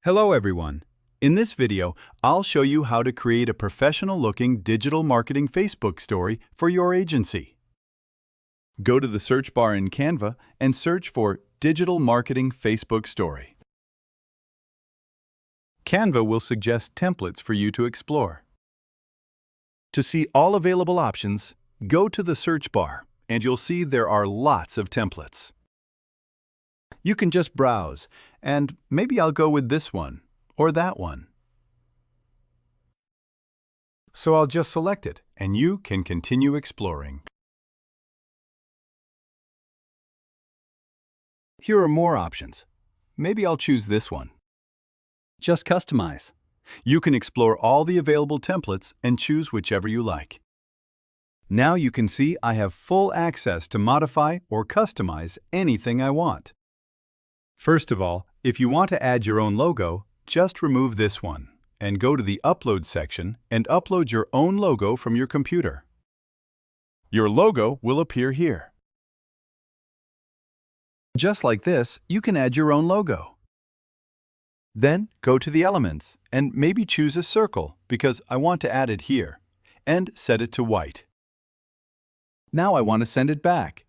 Hello everyone. In this video, I'll show you how to create a professional-looking digital marketing Facebook story for your agency. Go to the search bar in Canva and search for Digital Marketing Facebook Story. Canva will suggest templates for you to explore. To see all available options, go to the search bar and you'll see there are lots of templates. You can just browse, and maybe I'll go with this one or that one. So I'll just select it, and you can continue exploring. Here are more options. Maybe I'll choose this one. Just customize. You can explore all the available templates and choose whichever you like. Now you can see I have full access to modify or customize anything I want. First of all, if you want to add your own logo, just remove this one and go to the Upload section and upload your own logo from your computer. Your logo will appear here. Just like this, you can add your own logo. Then go to the Elements and maybe choose a circle because I want to add it here, and set it to white. Now I want to send it back.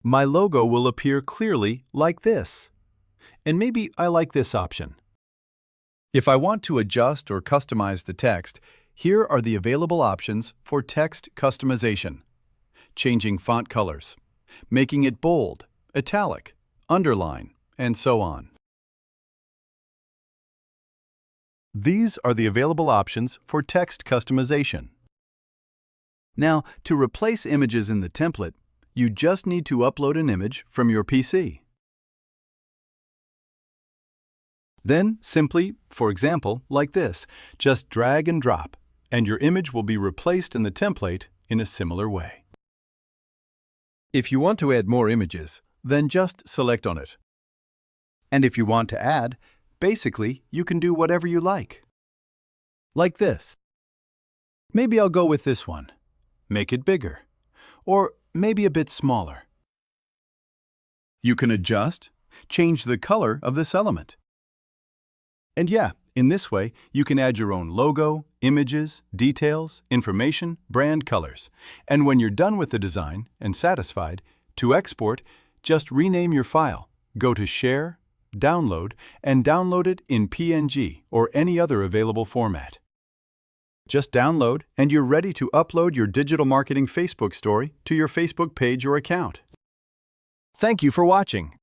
My logo will appear clearly like this. And maybe I like this option. If I want to adjust or customize the text, here are the available options for text customization. Changing font colors, making it bold, italic, underline, and so on. These are the available options for text customization. Now, to replace images in the template, you just need to upload an image from your PC. Then simply, for example, like this, just drag and drop, and your image will be replaced in the template in a similar way. If you want to add more images, then just select on it. And if you want to add, basically, you can do whatever you like. Like this. Maybe I'll go with this one. Make it bigger. Or maybe a bit smaller. You can adjust, change the color of this element. And yeah, in this way, you can add your own logo, images, details, information, brand colors. And when you're done with the design and satisfied, to export, just rename your file, go to Share, Download, and download it in PNG or any other available format. Just download, and you're ready to upload your digital marketing Facebook story to your Facebook page or account. Thank you for watching.